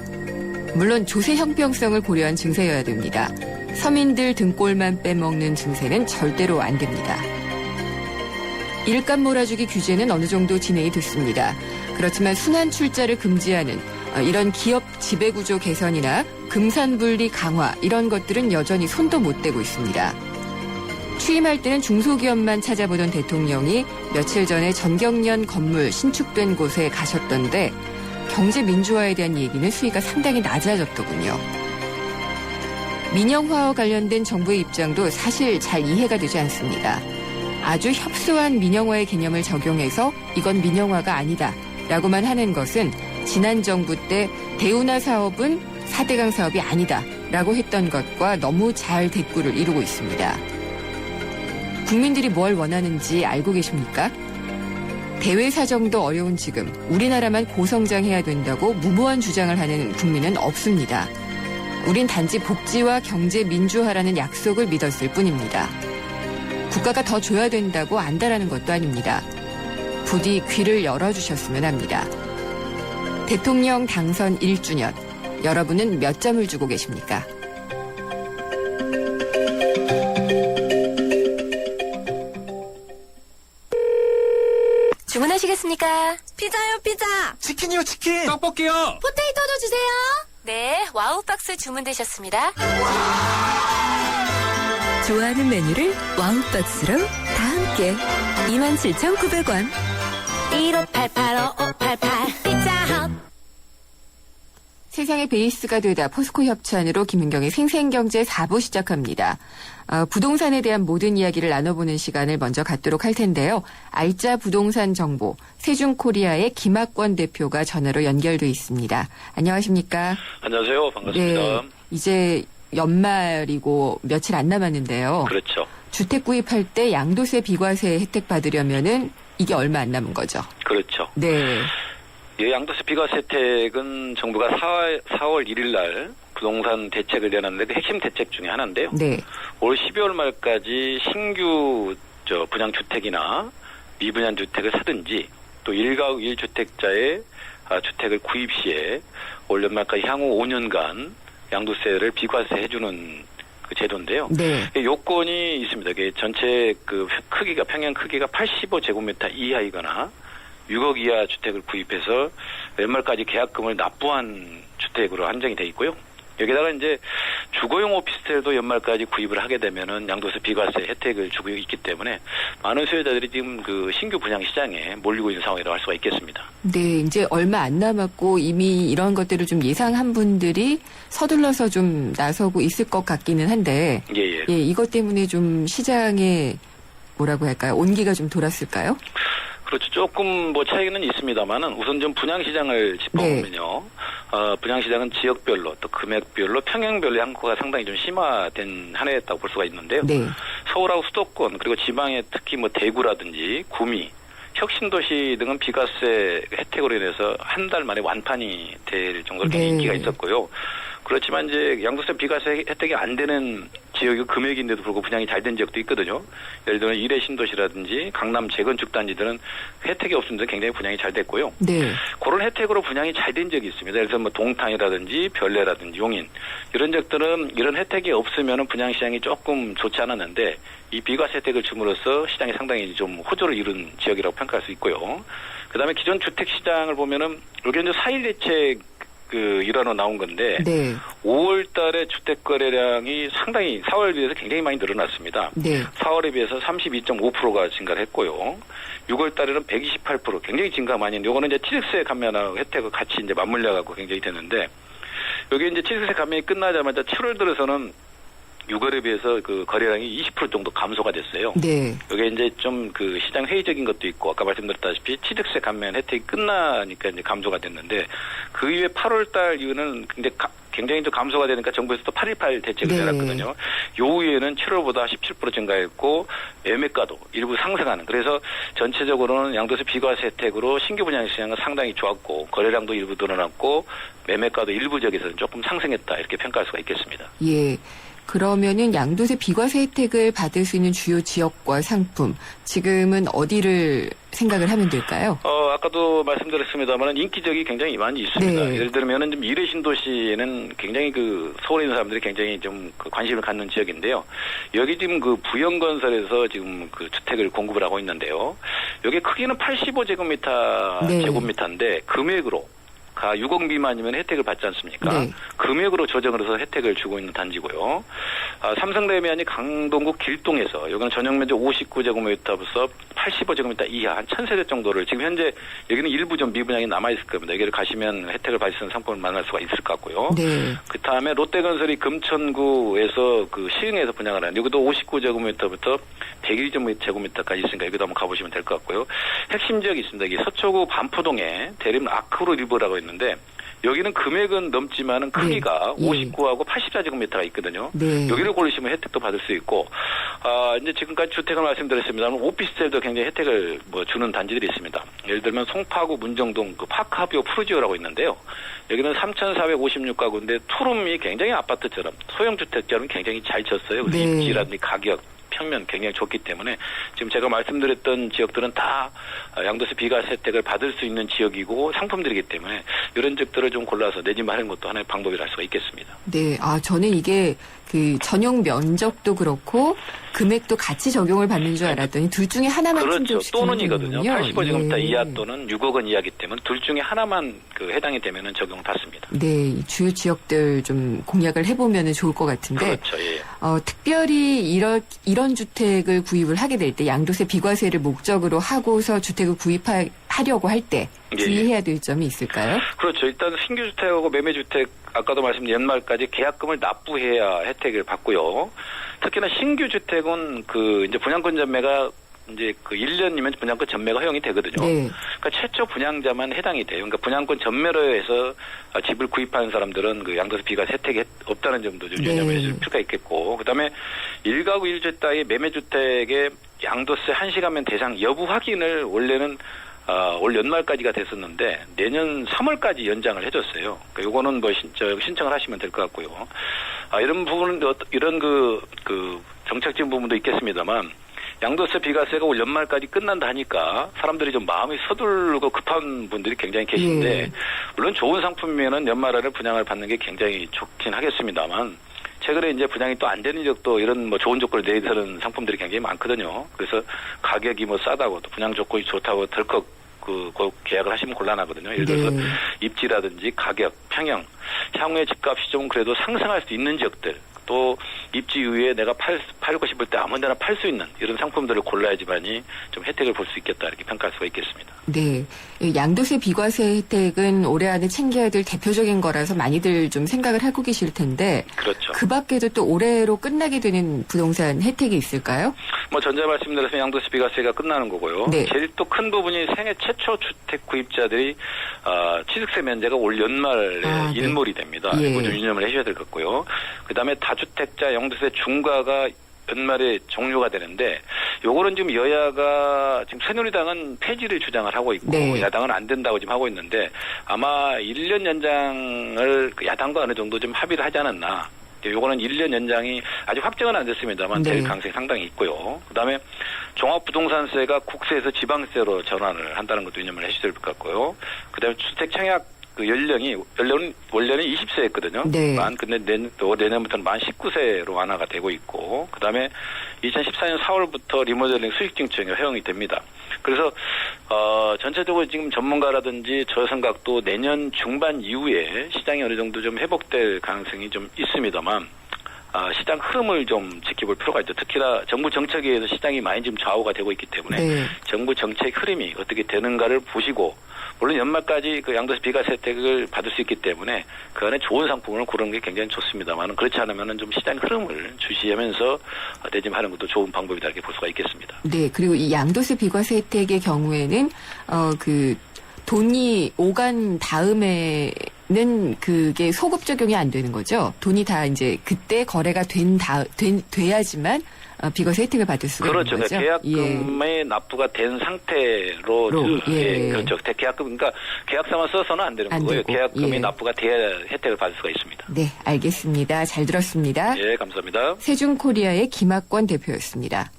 물론 조세 형평성을 고려한 증세여야 됩니다. 서민들 등골만 빼먹는 증세는 절대로 안 됩니다. 일감 몰아주기 규제는 어느 정도 진행이 됐습니다. 그렇지만 순환 출자를 금지하는 이런 기업 지배구조 개선이나 금산분리 강화 이런 것들은 여전히 손도 못 대고 있습니다. 취임할 때는 중소기업만 찾아보던 대통령이 며칠 전에 전경련 건물 신축된 곳에 가셨던데 경제 민주화에 대한 얘기는 수위가 상당히 낮아졌더군요. 민영화와 관련된 정부의 입장도 사실 잘 이해가 되지 않습니다. 아주 협소한 민영화의 개념을 적용해서 이건 민영화가 아니다 라고만 하는 것은 지난 정부 때 대운하 사업은 4대강 사업이 아니다 라고 했던 것과 너무 잘 대꾸를 이루고 있습니다. 국민들이 뭘 원하는지 알고 계십니까? 대외 사정도 어려운 지금 우리나라만 고성장해야 된다고 무모한 주장을 하는 국민은 없습니다. 우린 단지 복지와 경제 민주화라는 약속을 믿었을 뿐입니다. 국가가 더 줘야 된다고 안다라는 것도 아닙니다. 부디 귀를 열어주셨으면 합니다. 대통령 당선 1주년, 여러분은 몇 점을 주고 계십니까?
주문하시겠습니까? 피자요, 피자!
치킨이요 치킨
떡볶이요
포테이토도 주세요! 네, 와우박스 주문되셨습니다.
좋아하는 메뉴를 와우박스로 다 함께 27,900원.
1588-5588 피자헛
세상의 베이스가 되다 포스코 협찬으로 김은경의 생생경제 4부 시작합니다. 부동산에 대한 모든 이야기를 나눠보는 시간을 먼저 갖도록 할 텐데요. 알짜 부동산 정보 세준코리아의 김학권 대표가 전화로 연결돼 있습니다. 안녕하십니까?
안녕하세요. 반갑습니다.
네, 이제 연말이고 며칠 안 남았는데요.
그렇죠.
주택 구입할 때 양도세 비과세 혜택 받으려면은 이게 얼마 안 남은 거죠.
그렇죠.
네.
이 양도세 비과세 혜택은 정부가 4월 1일 날 부동산 대책을 내놨는데 그 핵심 대책 중에 하나인데요.
네.
올 12월 말까지 신규 분양 주택이나 미분양 주택을 사든지 또 1가구 1주택자의 주택을 구입 시에 올 연말까지 향후 5년간 양도세를 비과세 해주는 그 제도인데요.
네.
요건이 있습니다. 전체 그 크기가 평형 크기가 85제곱미터 이하이거나 6억 이하 주택을 구입해서 연말까지 계약금을 납부한 주택으로 한정이 돼 있고요. 여기다가 이제 주거용 오피스텔도 연말까지 구입을 하게 되면은 양도세 비과세 혜택을 주고 있기 때문에 많은 수요자들이 지금 그 신규 분양 시장에 몰리고 있는 상황이라고 할 수가 있겠습니다.
네, 이제 얼마 안 남았고 이미 이런 것들을 좀 예상한 분들이 서둘러서 좀 나서고 있을 것 같기는 한데,
예,
이것 때문에 좀 시장에 뭐라고 할까요? 온기가 좀 돌았을까요?
그렇죠. 조금 뭐 차이는 있습니다만은 우선 좀 분양 시장을 짚어보면요. 분양 시장은 지역별로 또 금액별로 평형별로 양코가 상당히 좀 심화된 한 해였다고 볼 수가 있는데요.
네.
서울하고 수도권 그리고 지방에 특히 뭐 대구라든지 구미, 혁신도시 등은 비과세 혜택으로 인해서 한 달 만에 완판이 될 정도로 굉장히 인기가 있었고요. 그렇지만 이제 양도세 비과세 혜택이 안 되는 지역이 금액인데도 불구하고 분양이 잘 된 지역도 있거든요. 예를 들면 일회 신도시라든지 강남 재건축 단지들은 혜택이 없으면서 굉장히 분양이 잘 됐고요.
네.
그런 혜택으로 분양이 잘 된 지역이 있습니다. 예를 들면 뭐 동탄이라든지 별내라든지 용인 이런 지역들은 이런 혜택이 없으면 분양 시장이 조금 좋지 않았는데 이 비과세 혜택을 줌으로써 시장이 상당히 좀 호조를 이룬 지역이라고 평가할 수 있고요. 그다음에 기존 주택 시장을 보면은 여기 이제 4.1 대책 일환으로 나온 건데,
네.
5월 달에 주택 거래량이 상당히 4월에 비해서 굉장히 많이 늘어났습니다.
네.
4월에 비해서 32.5%가 증가를 했고요. 6월 달에는 128% 굉장히 증가 많이 했는데, 요거는 이제 취득세 감면하고 혜택을 같이 이제 맞물려갖고 굉장히 됐는데, 여기 이제 취득세 감면이 끝나자마자 7월 들어서는 6월에 비해서 그 거래량이 20% 정도 감소가 됐어요.
네.
이게 이제 좀 그 시장 회의적인 것도 있고 아까 말씀드렸다시피 취득세 감면 혜택이 끝나니까 이제 감소가 됐는데 그 이후에 8월 달 이후는 근데 굉장히 좀 감소가 되니까 정부에서도 8.18 대책을 내놨거든요. 요 후에는 7월보다 17% 증가했고 매매가도 일부 상승하는. 그래서 전체적으로는 양도세 비과세 혜택으로 신규 분양 시장은 상당히 좋았고 거래량도 일부 늘어났고 매매가도 일부 지역에서는 조금 상승했다 이렇게 평가할 수가 있겠습니다.
예. 그러면은 양도세 비과세 혜택을 받을 수 있는 주요 지역과 상품 지금은 어디를 생각을 하면 될까요?
아까도 말씀드렸습니다만 인기 지역이 굉장히 많이 있습니다.
네.
예를 들면은 좀 일회 신도시는 굉장히 그 서울에 있는 사람들이 굉장히 좀 그 관심을 갖는 지역인데요. 여기 지금 그 부영건설에서 지금 그 주택을 공급을 하고 있는데요. 여기 크기는 85제곱미터
네.
제곱미터인데 금액으로 6억 미만이면 혜택을 받지 않습니까?
네.
금액으로 조정을 해서 혜택을 주고 있는 단지고요. 삼성레미안이 강동구 길동에서 여기는 전용 면적 59제곱미터부터 85제곱미터 이하 한 1000세대 정도를 지금 현재 여기는 일부 좀 미분양이 남아있을 겁니다. 여기를 가시면 혜택을 받을 수 있는 상품을 만날 수가 있을 것 같고요.
네.
그 다음에 롯데건설이 금천구에서 그 시흥에서 분양을 하는 여기도 59제곱미터부터 101제곱미터까지 있으니까 여기도 한번 가보시면 될 것 같고요. 핵심 지역이 있습니다. 여기 서초구 반포동에 대림 아크로 리버라고 있는데 여기는 금액은 넘지만은 크기가
네.
59하고 84제곱미터가 있거든요.
네.
여기를 고르시면 혜택도 받을 수 있고, 이제 지금까지 주택을 말씀드렸습니다만 오피스텔도 굉장히 혜택을 주는 단지들이 있습니다. 예를 들면 송파구 문정동 그 파크하비오 푸르지오라고 있는데요. 여기는 3,456가구인데 투룸이 굉장히 아파트처럼 소형 주택처럼 굉장히 잘 쳤어요. 그래서
네.
입지라든지 가격. 평면 굉장히 좋기 때문에 지금 제가 말씀드렸던 지역들은 다 양도세 비과세 혜택을 받을 수 있는 지역이고 상품들이기 때문에 이런 지역들을 좀 골라서 내 집 마련 것도 하나의 방법이라 할 수가 있겠습니다.
네, 저는 이게 그 전용 면적도 그렇고 금액도 같이 적용을 받는 줄 알았더니 둘 중에 하나만
그렇죠.
충족시키는
또는이거든요.
거군요.
85제곱미터
예.
이하 또는 6억 원 이하기 때문에 둘 중에 하나만 그 해당이 되면은 적용을 받습니다.
네, 주요 지역들 좀 공략을 해보면 좋을 것 같은데.
그렇죠. 예.
특별히 이런 주택을 구입을 하게 될 때 양도세 비과세를 목적으로 하고서 주택을 구입하려고 할 때 주의해야 될 점이 있을까요?
그렇죠. 일단 신규 주택하고 매매 주택 아까도 말씀드린 연말까지 계약금을 납부해야 혜택을 받고요. 특히나 신규 주택은 이제 분양권 전매가 이제 1년이면 분양권 전매가 허용이 되거든요.
네.
그러니까 최초 분양자만 해당이 돼요. 그러니까 분양권 전매로 해서 집을 구입하는 사람들은 양도세 비과세 혜택이 없다는 점도 좀 유념해 줄 필요가 있겠고, 그다음에 1가구 1주택의 매매 주택의 양도세 한시가면 대상 여부 확인을 원래는 올 연말까지가 됐었는데 내년 3월까지 연장을 해줬어요. 그러니까 요거는 신청을 하시면 될 것 같고요. 이런 부분은 이런 정책적인 부분도 있겠습니다만. 양도세 비과세가 올 연말까지 끝난다 하니까 사람들이 좀 마음이 서둘고 급한 분들이 굉장히 계신데 물론 좋은 상품이면은 연말 안에 분양을 받는 게 굉장히 좋긴 하겠습니다만 최근에 이제 분양이 또 안 되는 적도 이런 좋은 조건을 내세우는 상품들이 굉장히 많거든요. 그래서 가격이 싸다고 또 분양 조건이 좋다고 덜컥 계약을 하시면 곤란하거든요. 예를 들어서 입지라든지 가격, 평형, 향후에 집값이 좀 그래도 상승할 수 있는 지역들, 또 입지 이후에 내가 팔고 싶을 때 아무데나 팔 수 있는 이런 상품들을 골라야지만이 좀 혜택을 볼 수 있겠다 이렇게 평가할 수가 있겠습니다.
네, 양도세 비과세 혜택은 올해 안에 챙겨야 될 대표적인 거라서 많이들 좀 생각을 하고 계실 텐데,
그렇죠.
그 밖에도 또 올해로 끝나게 되는 부동산 혜택이 있을까요?
전자 말씀드렸으면 양도세 비과세가 끝나는 거고요.
네.
제일 또 큰 부분이 생애 최초 주택 구입자들이 취득세 면제가 올 연말에 일몰이 됩니다. 이거 좀 유념을 하셔야 될 것 같고요. 그다음에 다주택자 양도세 중과가 연말에 종료가 되는데 요거는 지금 여야가 지금 새누리당은 폐지를 주장을 하고 있고 야당은 안 된다고 지금 하고 있는데 아마 1년 연장을 야당과 어느 정도 좀 합의를 하지 않았나. 요거는 1년 연장이 아직 확정은 안 됐습니다만 될 가능성이 상당히 있고요. 그다음에 종합부동산세가 국세에서 지방세로 전환을 한다는 것도 유념을 해주셔야 될 것 같고요. 그다음에 주택 청약 연령은 원래는 20세였거든요.
네.
근데 내년부터는 만 19세로 완화가 되고 있고, 그 다음에 2014년 4월부터 리모델링 수익증정이 허용이 됩니다. 그래서 전체적으로 지금 전문가라든지 저성각도 내년 중반 이후에 시장이 어느 정도 좀 회복될 가능성이 좀 있습니다만. 시장 흐름을 좀 지켜볼 필요가 있죠. 특히나 정부 정책에 의해서 시장이 많이 지금 좌우가 되고 있기 때문에 정부 정책 흐름이 어떻게 되는가를 보시고, 물론 연말까지 양도세 비과세 혜택을 받을 수 있기 때문에 그 안에 좋은 상품을 고르는 게 굉장히 좋습니다만 그렇지 않으면 좀 시장 흐름을 주시하면서 대집하는 것도 좋은 방법이다 이렇게 볼 수가 있겠습니다.
네, 그리고 이 양도세 비과세 혜택의 경우에는 돈이 오간 다음에는 그게 소급 적용이 안 되는 거죠. 돈이 다 이제 그때 거래가 돼야지만 비과세 혜택을 받을 수가 있는 거죠.
그렇죠. 계약금의 납부가 된 상태로 그렇죠. 계약금 그러니까 계약서만 써서는 안 되는 거고요. 계약금이 납부가 돼야 혜택을 받을 수가 있습니다.
네, 알겠습니다. 잘 들었습니다.
예, 감사합니다.
세준코리아의 김학권 대표였습니다.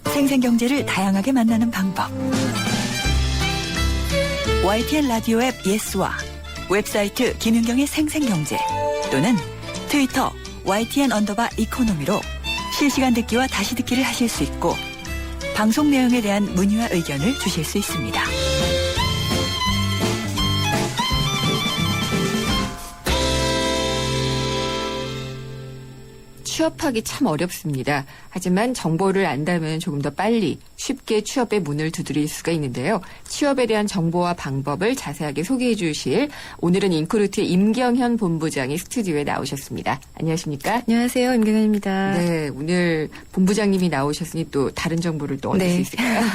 생생경제를 다양하게 만나는 방법. YTN 라디오 앱 예스와 웹사이트 김윤경의 생생경제 또는 트위터 YTN_이코노미로 실시간 듣기와 다시 듣기를 하실 수 있고 방송 내용에 대한 문의와 의견을 주실 수 있습니다.
취업하기 참 어렵습니다. 하지만 정보를 안다면 조금 더 빨리 쉽게 취업의 문을 두드릴 수가 있는데요. 취업에 대한 정보와 방법을 자세하게 소개해 주실 오늘은 인크루트의 임경현 본부장이 스튜디오에 나오셨습니다. 안녕하십니까?
안녕하세요. 임경현입니다.
네, 오늘 본부장님이 나오셨으니 또 다른 정보를 또 얻을 수 있을까요?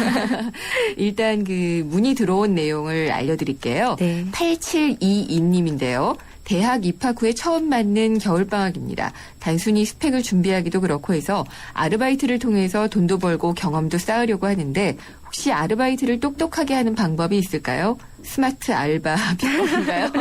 일단 문의 들어온 내용을 알려드릴게요. 8722님인데요. 대학 입학 후에 처음 맞는 겨울방학입니다. 단순히 스펙을 준비하기도 그렇고 해서 아르바이트를 통해서 돈도 벌고 경험도 쌓으려고 하는데 혹시 아르바이트를 똑똑하게 하는 방법이 있을까요? 스마트 알바 비법인가요?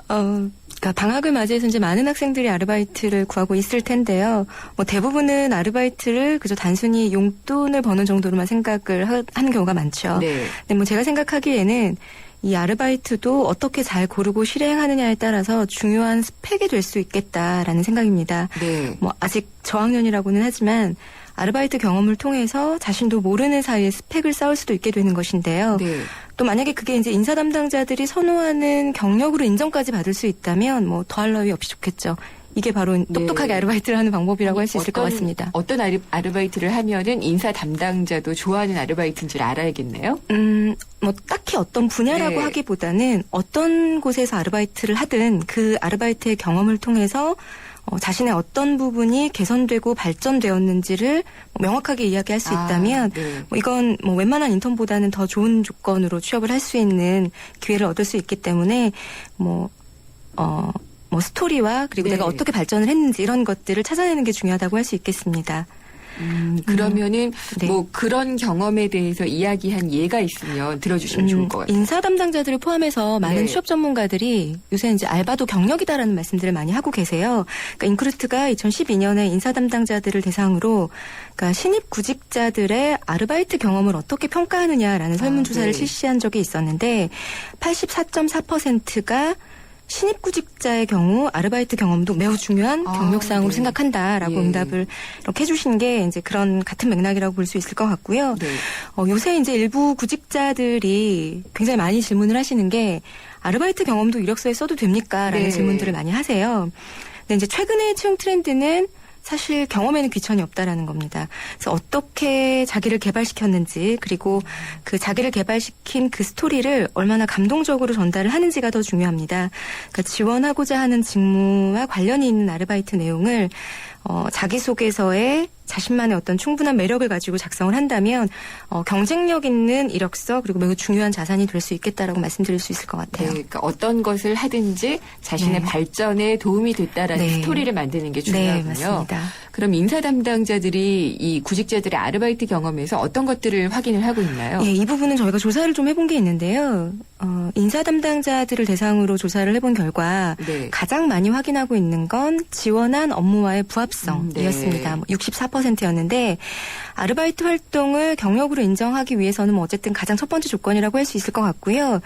그러니까 방학을 맞이해서 이제 많은 학생들이 아르바이트를 구하고 있을 텐데요. 대부분은 아르바이트를 그저 단순히 용돈을 버는 정도로만 생각을 하는 경우가 많죠. 근데 제가 생각하기에는 이 아르바이트도 어떻게 잘 고르고 실행하느냐에 따라서 중요한 스펙이 될 수 있겠다라는 생각입니다. 아직 저학년이라고는 하지만 아르바이트 경험을 통해서 자신도 모르는 사이에 스펙을 쌓을 수도 있게 되는 것인데요.
네.
또 만약에 그게 이제 인사 담당자들이 선호하는 경력으로 인정까지 받을 수 있다면 뭐 더할 나위 없이 좋겠죠. 이게 바로 똑똑하게 아르바이트를 하는 방법이라고 할 수 있을 것 같습니다.
어떤 아르바이트를 하면은 인사 담당자도 좋아하는 아르바이트인 줄 알아야겠네요.
뭐 딱히 어떤 분야라고
네.
하기보다는 어떤 곳에서 아르바이트를 하든 그 아르바이트의 경험을 통해서 자신의 어떤 부분이 개선되고 발전되었는지를 명확하게 이야기할 수 있다면
네.
이건 뭐 웬만한 인턴보다는 더 좋은 조건으로 취업을 할 수 있는 기회를 얻을 수 있기 때문에 뭐 스토리와 그리고
네.
내가 어떻게 발전을 했는지 이런 것들을 찾아내는 게 중요하다고 할 수 있겠습니다.
그러면은
네.
뭐 그런 경험에 대해서 이야기한 예가 있으면 들어주시면 좋을 것 같아요.
인사 담당자들을 포함해서 많은
네.
취업 전문가들이 요새 이제 알바도 경력이다라는 말씀들을 많이 하고 계세요. 그러니까 인크루트가 2012년에 인사 담당자들을 대상으로 그러니까 신입 구직자들의 아르바이트 경험을 어떻게 평가하느냐라는 설문조사를
네.
실시한 적이 있었는데 84.4%가 신입 구직자의 경우 아르바이트 경험도 매우 중요한 경력사항으로
네.
생각한다라고
예.
응답을 이렇게 해주신 게 이제 그런 같은 맥락이라고 볼 수 있을 것 같고요.
네.
요새 이제 일부 구직자들이 굉장히 많이 질문을 하시는 게 아르바이트 경험도 이력서에 써도 됩니까?라는
네.
질문들을 많이 하세요. 근데 이제 최근의 채용 트렌드는 사실 경험에는 귀천이 없다라는 겁니다. 그래서 어떻게 자기를 개발시켰는지 그리고 그 자기를 개발시킨 그 스토리를 얼마나 감동적으로 전달을 하는지가 더 중요합니다. 그러니까 지원하고자 하는 직무와 관련이 있는 아르바이트 내용을 자기소개서에 자신만의 어떤 충분한 매력을 가지고 작성을 한다면 경쟁력 있는 이력서 그리고 매우 중요한 자산이 될 수 있겠다라고 말씀드릴 수 있을 것 같아요.
네, 그러니까 어떤 것을 하든지 자신의
네.
발전에 도움이 됐다라는
네.
스토리를 만드는 게 중요하군요.
네, 맞습니다.
그럼 인사 담당자들이 이 구직자들의 아르바이트 경험에서 어떤 것들을 확인을 하고 있나요?
예, 이 부분은 저희가 조사를 좀 해본 게 있는데요. 인사 담당자들을 대상으로 조사를 해본 결과
네.
가장 많이 확인하고 있는 건 지원한 업무와의 부합성이었습니다.
네.
64%였는데 아르바이트 활동을 경력으로 인정하기 위해서는 뭐 어쨌든 가장 첫 번째 조건이라고 할 수 있을 것 같고요.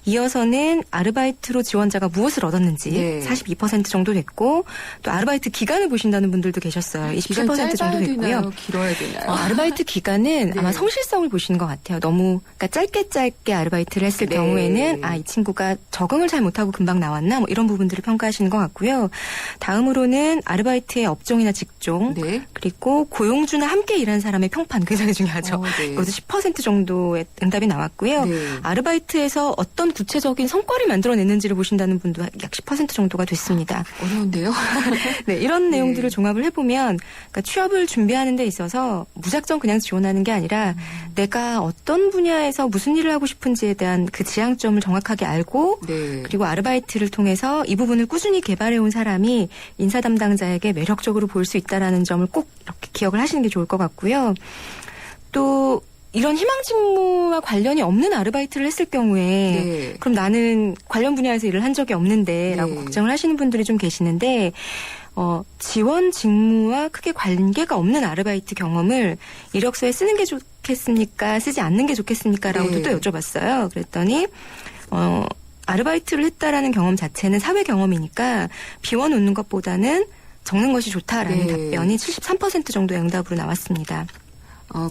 이어서는 아르바이트로 지원자가 무엇을 얻었는지
네.
42% 정도 됐고 또 아르바이트 기간을 보신다는 분들도 계셨어요. 27% 정도 됐고요.
되나요? 길어야 되나요?
아르바이트 기간은
네.
아마 성실성을 보시는 것 같아요. 너무 그러니까 짧게 아르바이트를 했을
네.
경우에는 이 친구가 적응을 잘 못하고 금방 나왔나 뭐 이런 부분들을 평가하시는 것 같고요. 다음으로는 아르바이트의 업종이나 직종
네.
그리고 고용주나 함께 일하는 사람의 평판 굉장히 중요하죠.
네.
이것도 10% 정도의 응답이 나왔고요.
네.
아르바이트에서 어떤 구체적인 성과를 만들어냈는지를 보신다는 분도 약 10% 정도가 됐습니다.
어려운데요?
네, 이런 내용들을 종합을 해보면 그러니까 취업을 준비하는 데 있어서 무작정 그냥 지원하는 게 아니라 내가 어떤 분야에서 무슨 일을 하고 싶은지에 대한 그 지향점을 정확하게 알고
네.
그리고 아르바이트를 통해서 이 부분을 꾸준히 개발해온 사람이 인사 담당자에게 매력적으로 보일 수 있다는 점을 꼭 이렇게 기억을 하시는 게 좋을 것 같고요. 또 이런 희망 직무와 관련이 없는 아르바이트를 했을 경우에
네.
그럼 나는 관련 분야에서 일을 한 적이 없는데 라고
네.
걱정을 하시는 분들이 좀 계시는데 지원 직무와 크게 관계가 없는 아르바이트 경험을 이력서에 쓰는 게 좋겠습니까? 쓰지 않는 게 좋겠습니까? 라고도
네.
또 여쭤봤어요. 그랬더니 아르바이트를 했다라는 경험 자체는 사회 경험이니까 비워놓는 것보다는 적는 것이 좋다라는
네.
답변이 73% 정도의 응답으로 나왔습니다.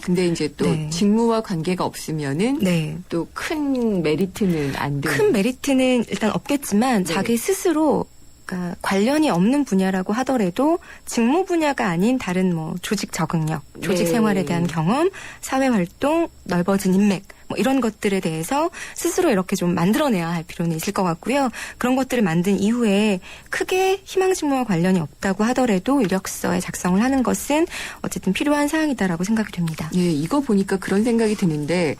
근데 이제 또
네.
직무와 관계가 없으면은
네.
또 큰 메리트는 안 되는.
큰 메리트는 일단 없겠지만
네.
자기 스스로 그러니까 관련이 없는 분야라고 하더라도 직무 분야가 아닌 다른 뭐 조직 적응력, 조직
네.
생활에 대한 경험, 사회 활동, 넓어진 인맥 뭐 이런 것들에 대해서 스스로 이렇게 좀 만들어내야 할 필요는 있을 것 같고요. 그런 것들을 만든 이후에 크게 희망 직무와 관련이 없다고 하더라도 이력서에 작성을 하는 것은 어쨌든 필요한 사항이다라고 생각이 됩니다.
예, 이거 보니까 그런 생각이 드는데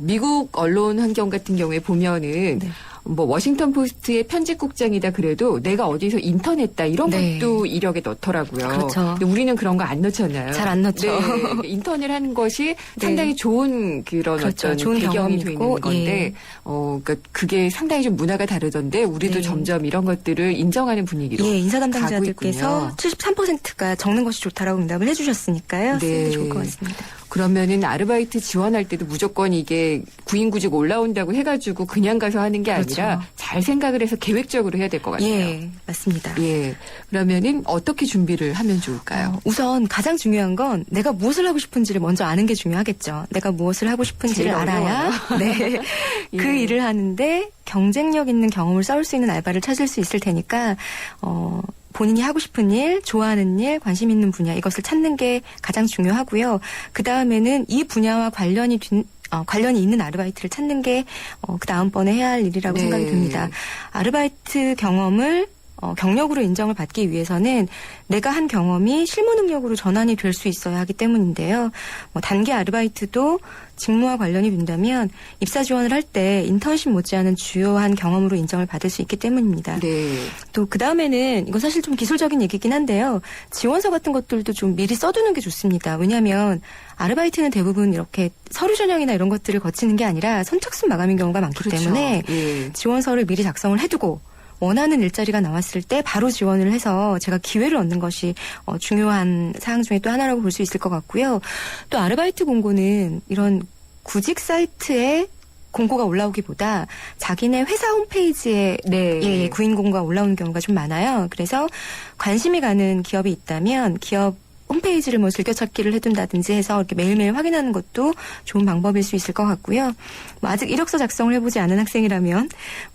미국 언론 환경 같은 경우에 보면은
네.
뭐 워싱턴 포스트의 편집국장이다 그래도 내가 어디서 인턴했다 이런
네.
것도 이력에 넣더라고요.
그렇죠.
근데 우리는 그런 거 안 넣잖아요.
잘 안 넣죠.
네, 인턴을 하는 것이
네.
상당히 좋은 그런
그렇죠.
어떤
좋은
배경이
경험이고,
되는 건데,
예.
그러니까 그게 상당히 좀 문화가 다르던데 우리도
네.
점점 이런 것들을 인정하는 분위기로
예, 인사
가고
담당자들께서
있군요.
73%가 적는 것이 좋다라고 응답을 해주셨으니까요. 쓰는 게 좋을 것 같습니다.
그러면은 아르바이트 지원할 때도 무조건 이게 구인구직 올라온다고 해가지고 그냥 가서 하는 게 아니라
그렇죠.
잘 생각을 해서 계획적으로 해야 될 것 같아요.
예, 맞습니다.
예. 그러면은 어떻게 준비를 하면 좋을까요?
우선 가장 중요한 건 내가 무엇을 하고 싶은지를 먼저 아는 게 중요하겠죠. 내가 무엇을 하고 싶은지를
제일
알아야 네.
예.
그 일을 하는데 경쟁력 있는 경험을 쌓을 수 있는 알바를 찾을 수 있을 테니까 본인이 하고 싶은 일, 좋아하는 일, 관심 있는 분야 이것을 찾는 게 가장 중요하고요. 그 다음에는 이 분야와 관련이 있는 아르바이트를 찾는 게 그 다음번에 해야 할 일이라고
네.
생각이 듭니다. 아르바이트 경험을 경력으로 인정을 받기 위해서는 내가 한 경험이 실무 능력으로 전환이 될 수 있어야 하기 때문인데요. 단기 아르바이트도 직무와 관련이 된다면 입사 지원을 할 때 인턴십 못지않은 주요한 경험으로 인정을 받을 수 있기 때문입니다.
네.
또 그 다음에는 이건 사실 좀 기술적인 얘기긴 한데요. 지원서 같은 것들도 좀 미리 써두는 게 좋습니다. 왜냐하면 아르바이트는 대부분 이렇게 서류 전형이나 이런 것들을 거치는 게 아니라 선착순 마감인 경우가 많기
그렇죠.
때문에
예.
지원서를 미리 작성을 해두고 원하는 일자리가 나왔을 때 바로 지원을 해서 제가 기회를 얻는 것이 중요한 사항 중에 또 하나라고 볼 수 있을 것 같고요. 또 아르바이트 공고는 이런 구직 사이트에 공고가 올라오기보다 자기네 회사 홈페이지에
네.
구인 공고가 올라오는 경우가 좀 많아요. 그래서 관심이 가는 기업이 있다면 기업 홈페이지를 즐겨찾기를 해둔다든지 해서 이렇게 매일매일 확인하는 것도 좋은 방법일 수 있을 것 같고요. 아직 이력서 작성을 해보지 않은 학생이라면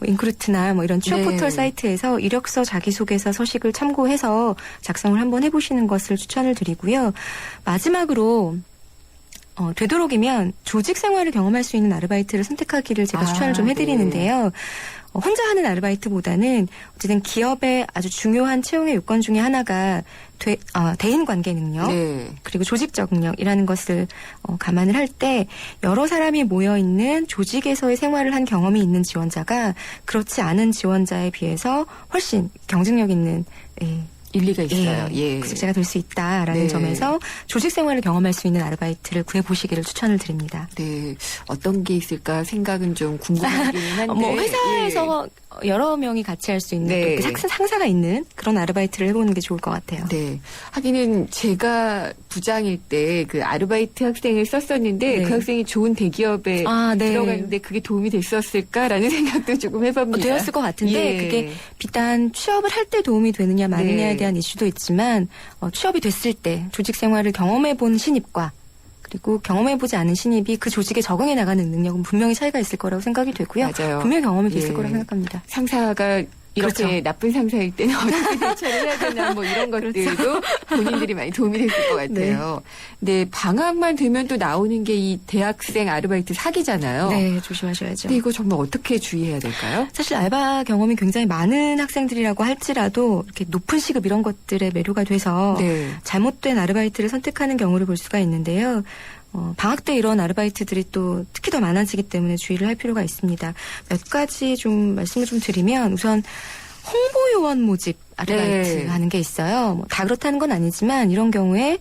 인크루트나 이런 취업
네.
포털 사이트에서 이력서 자기소개서 서식을 참고해서 작성을 한번 해보시는 것을 추천을 드리고요. 마지막으로 되도록이면 조직 생활을 경험할 수 있는 아르바이트를 선택하기를 제가 추천을 좀 해드리는데요. 혼자 하는 아르바이트보다는 어쨌든 기업의 아주 중요한 채용의 요건 중에 하나가 대인 관계 능력
네.
그리고 조직적 능력이라는 것을 감안을 할 때 여러 사람이 모여 있는 조직에서의 생활을 한 경험이 있는 지원자가 그렇지 않은 지원자에 비해서 훨씬 경쟁력 있는
일리가 있어요. 예.
구직자가 될 수 있다라는
네.
점에서 조직 생활을 경험할 수 있는 아르바이트를 구해보시기를 추천을 드립니다.
네. 어떤 게 있을까 생각은 좀 궁금하기는 한데.
회사에서 여러 명이 같이 할 수 있는
네.
상사가 있는 그런 아르바이트를 해보는 게 좋을 것 같아요.
네. 하기는 제가 부장일 때 그 아르바이트 학생을 썼었는데
네.
그 학생이 좋은 대기업에
네.
들어갔는데 그게 도움이 됐었을까라는 생각도 조금 해봅니다.
되었을 것 같은데
예.
그게 비단 취업을 할 때 도움이 되느냐 마느냐에
네.
대한 이슈도 있지만 취업이 됐을 때 조직 생활을 경험해본 신입과 그리고 경험해보지 않은 신입이 그 조직에 적응해 나가는 능력은 분명히 차이가 있을 거라고 생각이 되고요.
맞아요.
분명히 경험이 있을
예.
거라고 생각합니다.
상사가 이렇게
그렇죠. 나쁜
상사일 때는 어떻게 대처를 해야 되나 이런 것들도 본인들이 많이 도움이 됐을 것 같아요. 네, 방학만 되면 또 나오는 게 이 대학생 아르바이트 사기잖아요.
네, 조심하셔야죠.
근데 이거 정말 어떻게 주의해야 될까요?
사실 알바 경험이 굉장히 많은 학생들이라고 할지라도 이렇게 높은 시급 이런 것들에 매료가 돼서
네.
잘못된 아르바이트를 선택하는 경우를 볼 수가 있는데요. 방학 때 이런 아르바이트들이 또 특히 더 많아지기 때문에 주의를 할 필요가 있습니다. 몇 가지 좀 말씀을 좀 드리면 우선 홍보요원 모집 아르바이트
네.
하는 게 있어요. 다 그렇다는 건 아니지만 이런 경우에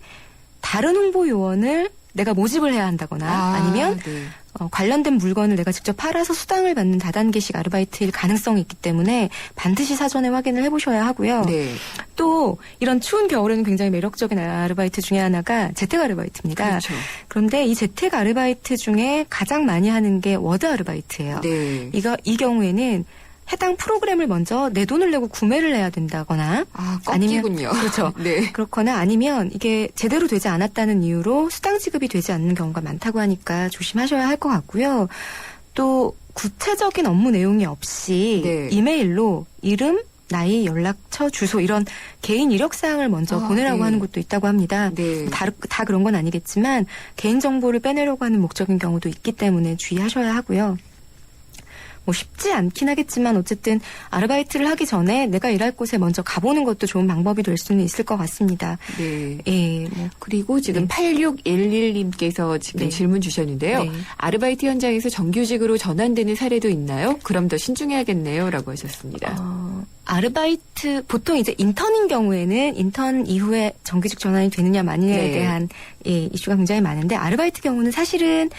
다른 홍보요원을 내가 모집을 해야 한다거나 아니면
네.
관련된 물건을 내가 직접 팔아서 수당을 받는 다단계식 아르바이트일 가능성이 있기 때문에 반드시 사전에 확인을 해보셔야 하고요.
네.
또 이런 추운 겨울에는 굉장히 매력적인 아르바이트 중에 하나가 재택 아르바이트입니다.
그렇죠.
그런데 이 재택 아르바이트 중에 가장 많이 하는 게 워드 아르바이트예요.
네.
이 경우에는 해당 프로그램을 먼저 내 돈을 내고 구매를 해야 된다거나
꺾이군요.
그렇죠.
네.
그렇거나 아니면 이게 제대로 되지 않았다는 이유로 수당 지급이 되지 않는 경우가 많다고 하니까 조심하셔야 할 것 같고요. 또 구체적인 업무 내용이 없이
네.
이메일로 이름, 나이, 연락처, 주소 이런 개인 이력사항을 먼저 보내라고
네.
하는 것도 있다고 합니다.
네.
다 그런 건 아니겠지만 개인정보를 빼내려고 하는 목적인 경우도 있기 때문에 주의하셔야 하고요. 쉽지 않긴 하겠지만 어쨌든 아르바이트를 하기 전에 내가 일할 곳에 먼저 가보는 것도 좋은 방법이 될 수는 있을 것 같습니다.
네.
예,
그리고 지금 8611님께서 지금 질문 주셨는데요.
네.
아르바이트 현장에서 정규직으로 전환되는 사례도 있나요? 그럼 더 신중해야겠네요. 라고 하셨습니다.
아르바이트, 보통 이제 인턴인 경우에는 인턴 이후에 정규직 전환이 되느냐 마느냐에
네.
대한 이슈가 굉장히 많은데 아르바이트 경우는 사실은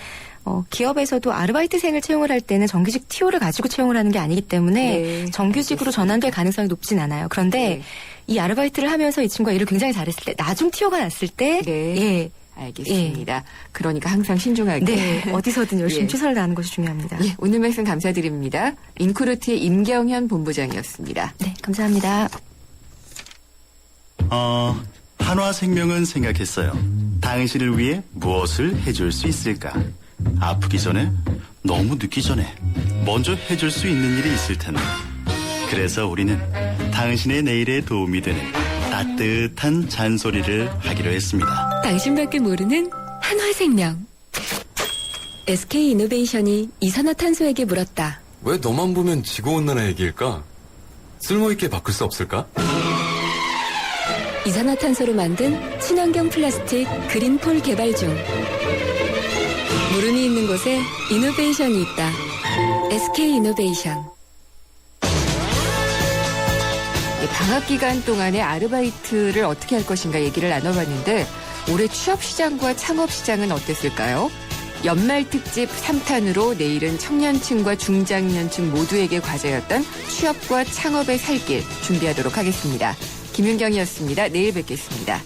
기업에서도 아르바이트생을 채용을 할 때는 정규직 TO를 가지고 채용을 하는 게 아니기 때문에
네,
정규직으로 전환될 가능성이 높진 않아요. 그런데 이 아르바이트를 하면서 이 친구가 일을 굉장히 잘했을 때 나중 TO가 났을 때
알겠습니다. 그러니까 항상 신중하게.
네, 어디서든 열심히
예.
최선을 다하는 것이 중요합니다.
예, 오늘 말씀 감사드립니다. 인코르트의 임경현 본부장이었습니다.
네, 감사합니다.
한화생명은 생각했어요. 당신을 위해 무엇을 해줄 수 있을까? 아프기 전에, 너무 늦기 전에 먼저 해줄 수 있는 일이 있을 텐데. 그래서 우리는 당신의 내일에 도움이 되는 따뜻한 잔소리를 하기로 했습니다.
당신밖에 모르는 한화생명. SK이노베이션이 이산화탄소에게 물었다.
왜 너만 보면 지구온난화 얘기일까? 쓸모있게 바꿀 수 없을까?
이산화탄소로 만든 친환경 플라스틱 그린폴 개발 중. 물음이 있는 곳에 이노베이션이 있다. SK이노베이션.
방학 기간 동안에 아르바이트를 어떻게 할 것인가 얘기를 나눠봤는데 올해 취업시장과 창업시장은 어땠을까요? 연말 특집 3탄으로 내일은 청년층과 중장년층 모두에게 과제였던 취업과 창업의 살길 준비하도록 하겠습니다. 김윤경이었습니다. 내일 뵙겠습니다.